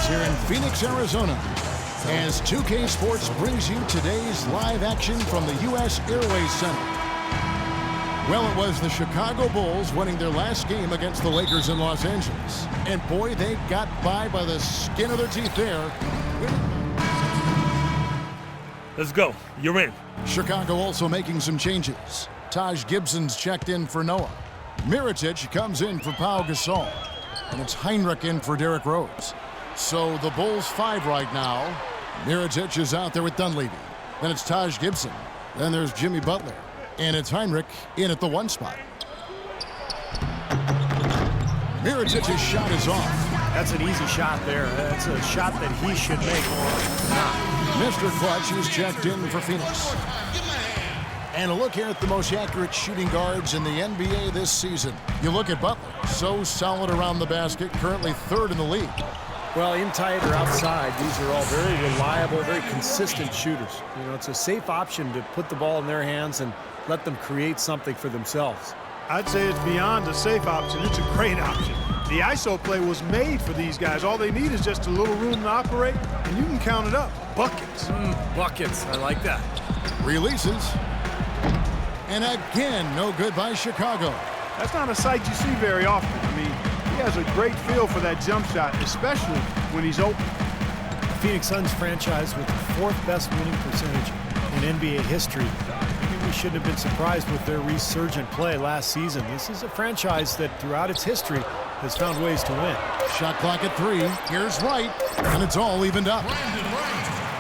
Suns here in Phoenix, Arizona, as 2K Sports brings you today's live action from the U.S. Airways Center. Well, it was the Chicago Bulls winning their last game against the Lakers in Los Angeles. And boy, they got by the skin of their teeth there. Let's go. You're in. Chicago also making some changes. Taj Gibson's checked in for Noah. Mirotic comes in for Pau Gasol. And it's Heinrich in for Derrick Rose. So the Bulls 5 right now. Mirotic is out there with Dunleavy. Then it's Taj Gibson. Then there's Jimmy Butler. And it's Heinrich in at the 1 spot. Mirotic's shot is off. That's an easy shot there. That's a shot that he should make or not. Mr. Clutch is checked in for Phoenix. And a look here at the most accurate shooting guards in the NBA this season. You look at Butler, so solid around the basket, currently 3rd in the league. Well, inside or outside, these are all very reliable, very consistent shooters. You know, it's a safe option to put the ball in their hands and let them create something for themselves. I'd say it's beyond a safe option. It's a great option. The ISO play was made for these guys. All they need is just a little room to operate, and you can count it up. Buckets. Buckets. I like that. Releases. And again, no good by Chicago. That's not a sight you see very often. I mean, he has a great feel for that jump shot, especially when he's open. The Phoenix Suns franchise with the 4th best winning percentage in NBA history. We shouldn't have been surprised with their resurgent play last season. This is a franchise that throughout its history has found ways to win. Shot clock at 3. Here's Wright, and it's all evened up.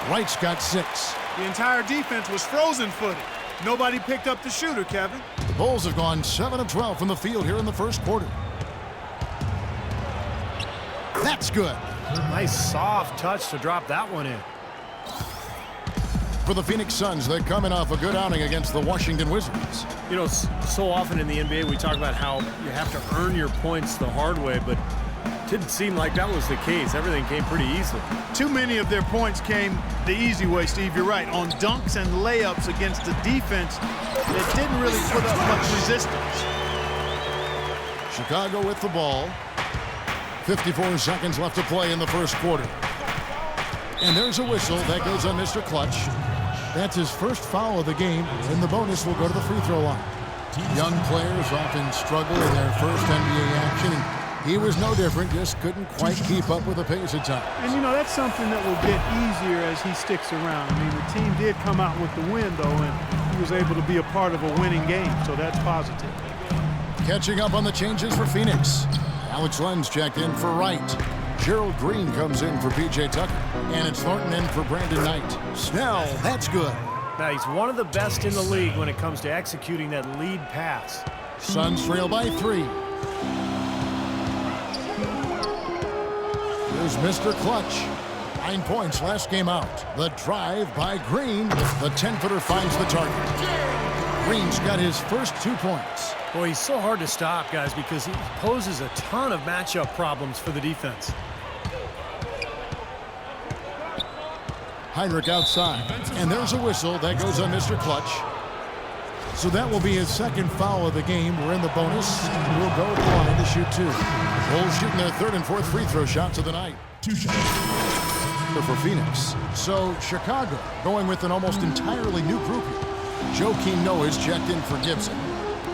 Wright's got 6. The entire defense was frozen-footed. Nobody picked up the shooter, Kevin. The Bulls have gone 7 of 12 from the field here in the first quarter. That's good. Nice soft touch to drop that one in. For the Phoenix Suns, they're coming off a good outing against the Washington Wizards. You know, so often in the NBA we talk about how you have to earn your points the hard way, but it didn't seem like that was the case. Everything came pretty easily. Too many of their points came the easy way, Steve. You're right. On dunks and layups against a defense that didn't really put up much resistance. Chicago with the ball. 54 seconds left to play in the first quarter. And there's a whistle that goes on Mr. Clutch. That's his first foul of the game, and the bonus will go to the free throw line. Young players often struggle in their first NBA action, and he was no different, just couldn't quite keep up with the pace at times. And, you know, that's something that will get easier as he sticks around. I mean, the team did come out with the win, though, and he was able to be a part of a winning game, so that's positive. Catching up on the changes for Phoenix. Alex Len's checked in for Wright. Gerald Green comes in for P.J. Tucker. And it's Thornton in for Brandon Knight. Snell, that's good. Now, he's one of the best in the league when it comes to executing that lead pass. Suns trail by 3. Here's Mr. Clutch. 9 points last game out. The drive by Green. The 10-footer finds the target. Green's got his first 2 points. Boy, he's so hard to stop, guys, because he poses a ton of matchup problems for the defense. Heinrich outside. And there's a whistle that goes on Mr. Clutch. So that will be his second foul of the game. We're in the bonus. We'll go to the line to shoot 2. Bulls shooting their 3rd and 4th free throw shots of the night. 2 shots for Phoenix. So Chicago going with an almost entirely new group here. Joakim Noah is checked in for Gibson.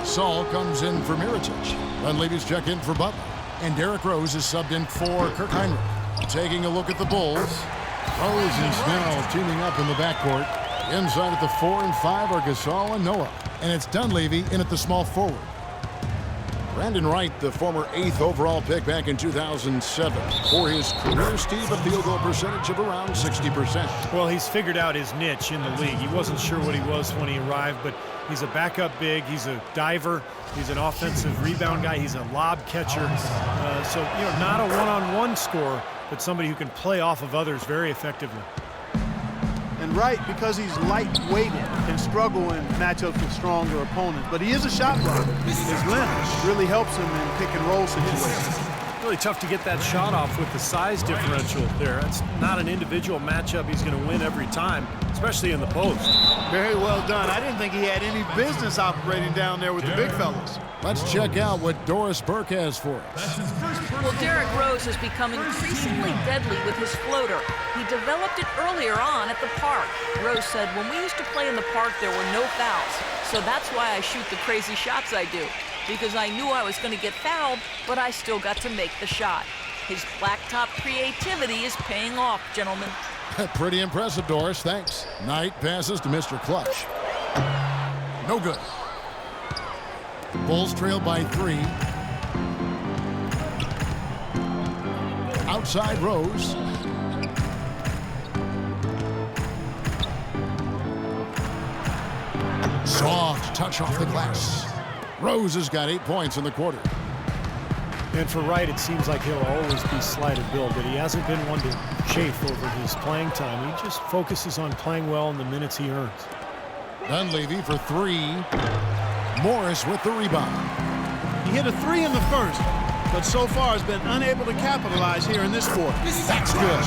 Saul comes in for Mirotic. Dunleavy's checked in for Butler. And Derrick Rose is subbed in for Kirk Heinrich. Taking a look at the Bulls. Rose and Snell teaming up in the backcourt. Inside at the 4 and 5 are Gasol and Noah. And it's Dunleavy in at the small forward. Brandon Wright, the former 8th overall pick back in 2007. For his career, Steve, a field goal percentage of around 60%. Well, he's figured out his niche in the league. He wasn't sure what he was when he arrived, but he's a backup big. He's a diver. He's an offensive rebound guy. He's a lob catcher. So, you know, not a one-on-one scorer, but somebody who can play off of others very effectively. And Wright, because he's lightweighted, can struggle in matchups with stronger opponents. But he is a shot blocker. His length really helps him in pick-and-roll situations. Really tough to get that shot off with the size differential there. It's not an individual matchup he's going to win every time, especially in the post. Very well done. I didn't think he had any business operating down there with the big fellas. Let's check out what Doris Burke has for us. Well, Derrick Rose has become increasingly deadly with his floater. He developed it earlier on at the park. Rose said, when we used to play in the park, there were no fouls. So that's why I shoot the crazy shots I do. Because I knew I was going to get fouled, but I still got to make the shot. His blacktop creativity is paying off, gentlemen. Pretty impressive, Doris. Thanks. Knight passes to Mr. Clutch. No good. Bulls trail by 3. Outside Rose. Soft touch off the glass. Rose has got 8 points in the quarter. And for Wright, it seems like he'll always be slighted Bill, but he hasn't been one to chafe over his playing time. He just focuses on playing well in the minutes he earns. Dunleavy for 3. Morris with the rebound. He hit a 3 in the first, but so far has been unable to capitalize here in this quarter. That's good.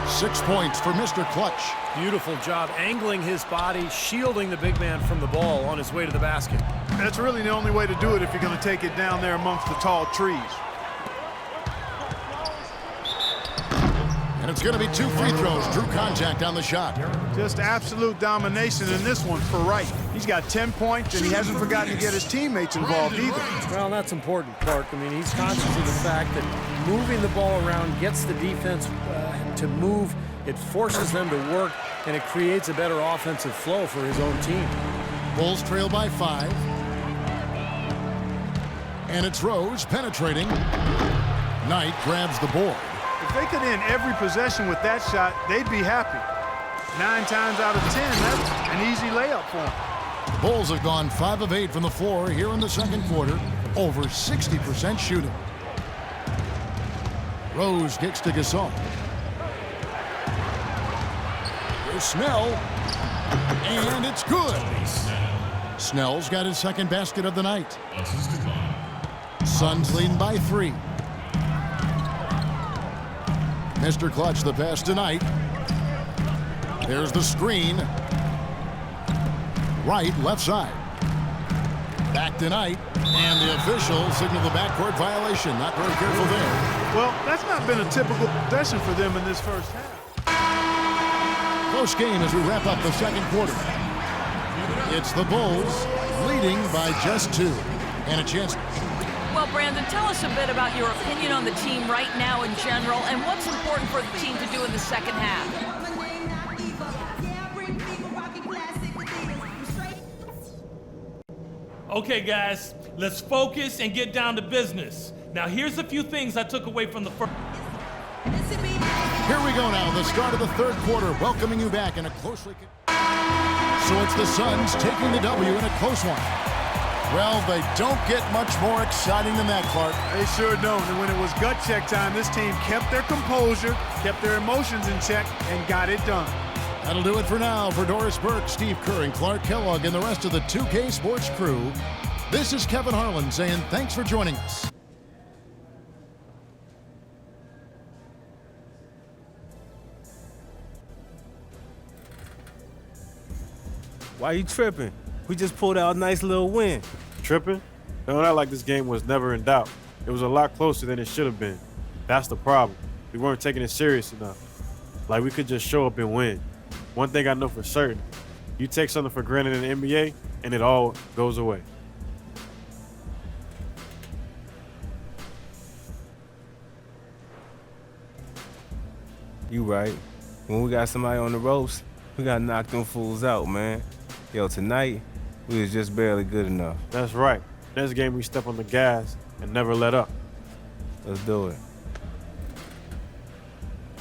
6 points for Mr. Clutch. Beautiful job angling his body, shielding the big man from the ball on his way to the basket. That's really the only way to do it if you're going to take it down there amongst the tall trees. And it's going to be 2 free throws. Drew contact on the shot. Just absolute domination in this one for Wright. He's got 10 points, and he hasn't forgotten to get his teammates involved either. Well, that's important, Clark. I mean, he's conscious of the fact that moving the ball around gets the defense to move. It forces them to work, and it creates a better offensive flow for his own team. Bulls trail by 5. And it's Rose penetrating. Knight grabs the board. If they could end every possession with that shot, they'd be happy. 9 times out of 10, that's an easy layup for them. The Bulls have gone 5 of 8 from the floor here in the second quarter. Over 60% shooting. Rose kicks to Gasol. Here's Snell. And it's good. Snell's got his second basket of the night. Suns leading by 3. Mr. Clutch the pass tonight. There's the screen. Right, left side. Back tonight. And the official signaled the backcourt violation. Not very careful there. Well, that's not been a typical possession for them in this first half. Close game as we wrap up the second quarter. It's the Bulls leading by just 2. And a chance. Well, Brandon, tell us a bit about your opinion on the team right now in general and what's important for the team to do in the second half. Okay, guys, let's focus and get down to business. Now, here's a few things I took away from the first. Here we go now, the start of the third quarter, welcoming you back in a closely. So it's the Suns taking the W in a close one. Well, they don't get much more exciting than that, Clark. They sure don't. And when it was gut check time, this team kept their composure, kept their emotions in check, and got it done. That'll do it for now. For Doris Burke, Steve Kerr, and Clark Kellogg, and the rest of the 2K Sports crew, this is Kevin Harlan saying thanks for joining us. Why you tripping? We just pulled out a nice little win. Tripping? Don't act like this game was never in doubt. It was a lot closer than it should have been. That's the problem. We weren't taking it serious enough. Like we could just show up and win. One thing I know for certain, you take something for granted in the NBA and it all goes away. You right. When we got somebody on the ropes, we gotta knock them fools out, man. Yo, tonight, we was just barely good enough. That's right. Next game we step on the gas and never let up. Let's do it.